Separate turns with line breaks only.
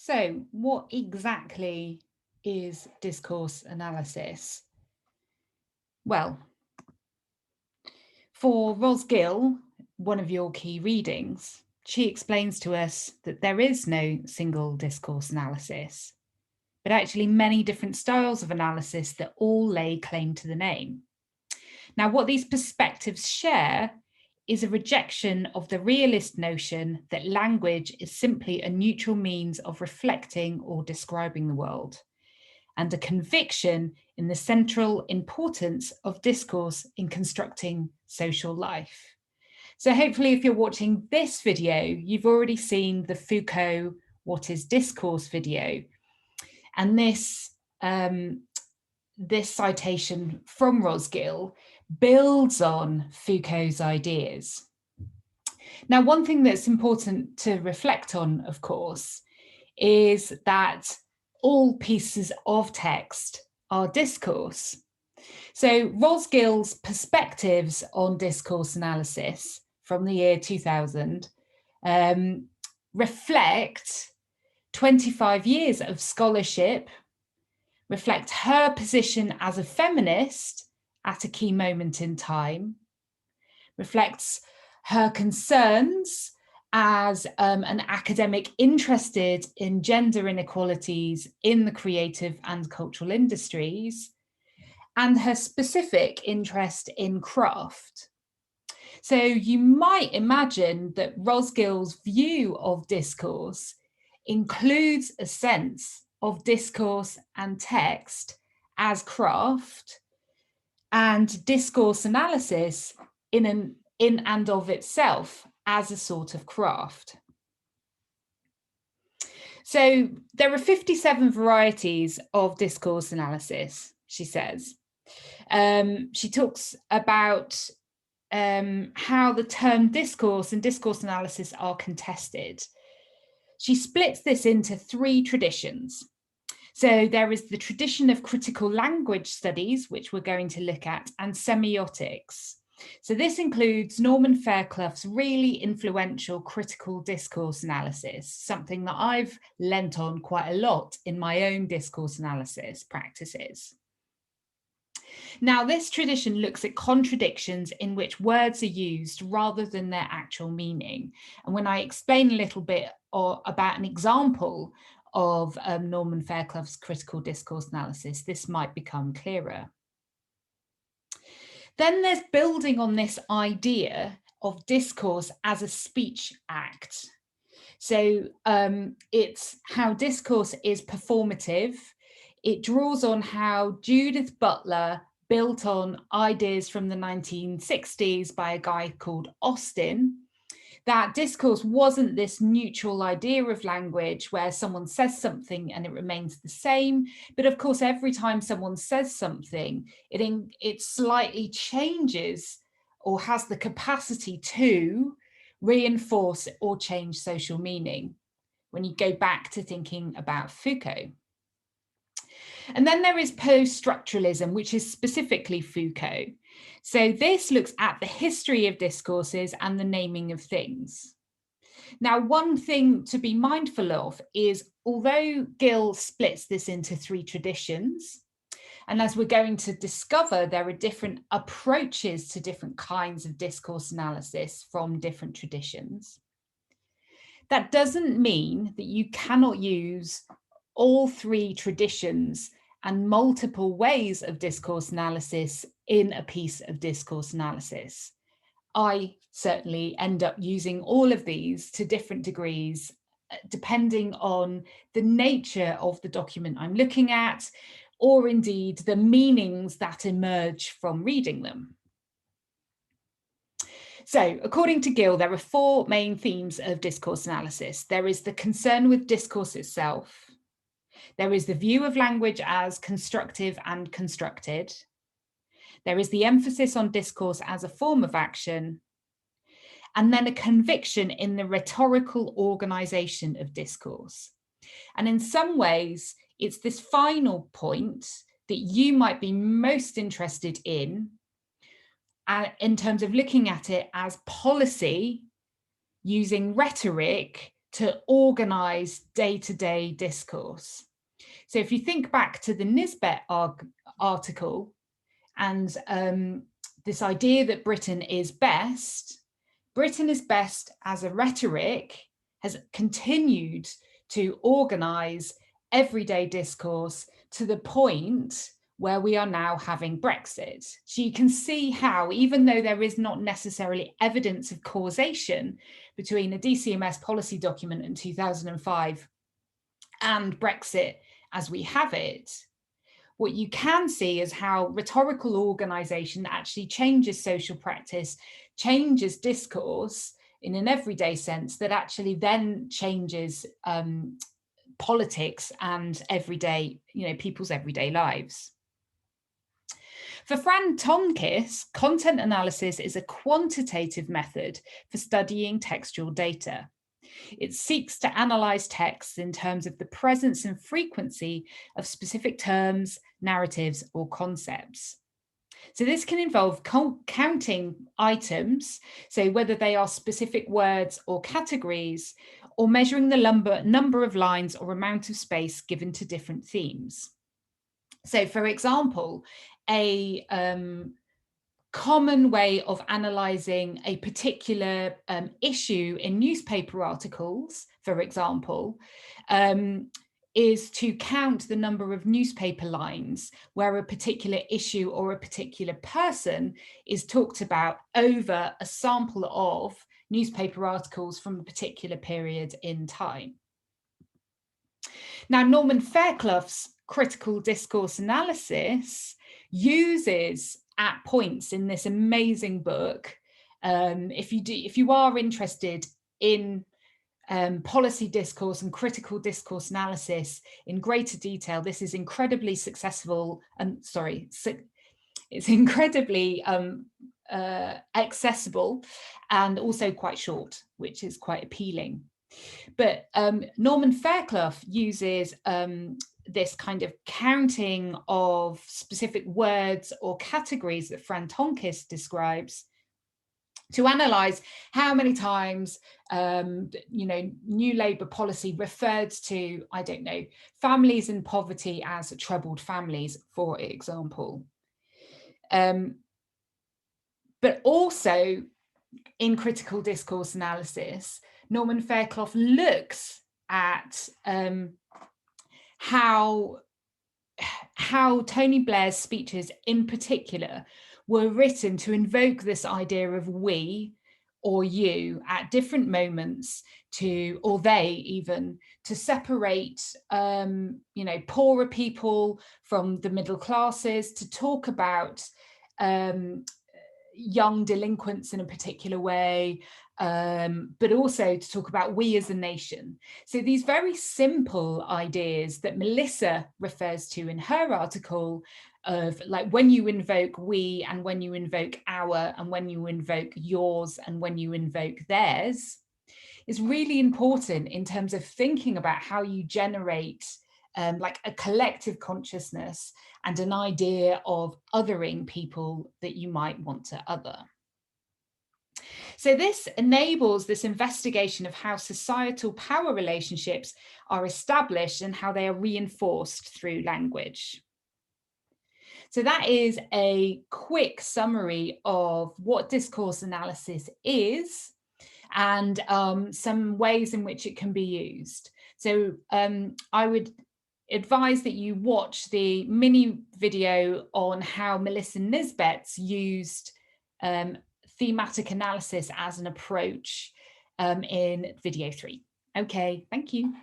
So, what exactly is discourse analysis? Well, for Ros Gill, one of your key readings, she explains to us that there is no single discourse analysis, but actually many different styles of analysis that all lay claim to the name. Now, what these perspectives share is a rejection of the realist notion that language is simply a neutral means of reflecting or describing the world, and a conviction in the central importance of discourse in constructing social life. So hopefully if you're watching this video, you've already seen the Foucault What is Discourse video. And this citation from Ros Gill builds on Foucault's ideas. Now, one thing that's important to reflect on, of course, is that all pieces of text are discourse. So Ros Gill's perspectives on discourse analysis from the year 2000 reflect 25 years of scholarship, reflect her position as a feminist at a key moment in time, reflects her concerns as an academic interested in gender inequalities in the creative and cultural industries, and her specific interest in craft. So you might imagine that Ros Gill's view of discourse includes a sense of discourse and text as craft, and discourse analysis in and of itself as a sort of craft. So there are 57 varieties of discourse analysis, she says. She talks about how the term discourse and discourse analysis are contested. She splits this into three traditions. So there is the tradition of critical language studies, which we're going to look at, and semiotics. So this includes Norman Fairclough's really influential critical discourse analysis, something that I've lent on quite a lot in my own discourse analysis practices. Now, this tradition looks at contradictions in which words are used rather than their actual meaning. And when I explain a little bit about an example of Norman Fairclough's critical discourse analysis, this might become clearer. Then there's building on this idea of discourse as a speech act. So it's how discourse is performative. It draws on how Judith Butler built on ideas from the 1960s by a guy called Austin, that discourse wasn't this neutral idea of language where someone says something and it remains the same. But of course, every time someone says something, it slightly changes or has the capacity to reinforce or change social meaning when you go back to thinking about Foucault. And then there is post-structuralism, which is specifically Foucault. So this looks at the history of discourses and the naming of things. Now, one thing to be mindful of is, although Gill splits this into three traditions, and as we're going to discover, there are different approaches to different kinds of discourse analysis from different traditions. That doesn't mean that you cannot use all three traditions and multiple ways of discourse analysis in a piece of discourse analysis. I certainly end up using all of these to different degrees, depending on the nature of the document I'm looking at, or indeed the meanings that emerge from reading them. So, according to Gill, there are four main themes of discourse analysis. There is the concern with discourse itself. There is the view of language as constructive and constructed. There is the emphasis on discourse as a form of action. And then a conviction in the rhetorical organization of discourse. And in some ways, it's this final point that you might be most interested in terms of looking at it as policy using rhetoric to organize day-to-day discourse. So if you think back to the Nisbet article and this idea that Britain is best as a rhetoric has continued to organize everyday discourse to the point where we are now having Brexit. So you can see how, even though there is not necessarily evidence of causation between a DCMS policy document in 2005 and Brexit as we have it, what you can see is how rhetorical organization actually changes social practice, changes discourse in an everyday sense that actually then changes politics and everyday, people's everyday lives. For Fran Tonkis, content analysis is a quantitative method for studying textual data. It seeks to analyze texts in terms of the presence and frequency of specific terms, narratives, or concepts. So this can involve counting items, so whether they are specific words or categories, or measuring the number of lines or amount of space given to different themes. So for example, a common way of analysing a particular issue in newspaper articles, for example, is to count the number of newspaper lines where a particular issue or a particular person is talked about over a sample of newspaper articles from a particular period in time. Now, Norman Fairclough's critical discourse analysis uses at points in this amazing book. If you are interested in policy discourse and critical discourse analysis in greater detail, this is incredibly successful. It's incredibly accessible and also quite short, which is quite appealing. But Norman Fairclough uses this kind of counting of specific words or categories that Fran Tonkis describes to analyse how many times, New Labour policy referred to, I don't know, families in poverty as troubled families, for example. But also in critical discourse analysis, Norman Fairclough looks at how Tony Blair's speeches in particular were written to invoke this idea of we or you at different moments or they even, to separate, poorer people from the middle classes, to talk about young delinquents in a particular way, but also to talk about we as a nation. So these very simple ideas that Melissa refers to in her article of like when you invoke we and when you invoke our and when you invoke yours and when you invoke theirs is really important in terms of thinking about how you generate like a collective consciousness and an idea of othering people that you might want to other. So this enables this investigation of how societal power relationships are established and how they are reinforced through language. So that is a quick summary of what discourse analysis is and some ways in which it can be used. So I would advise that you watch the mini video on how Melissa Nisbet's used thematic analysis as an approach in video 3. Okay, thank you.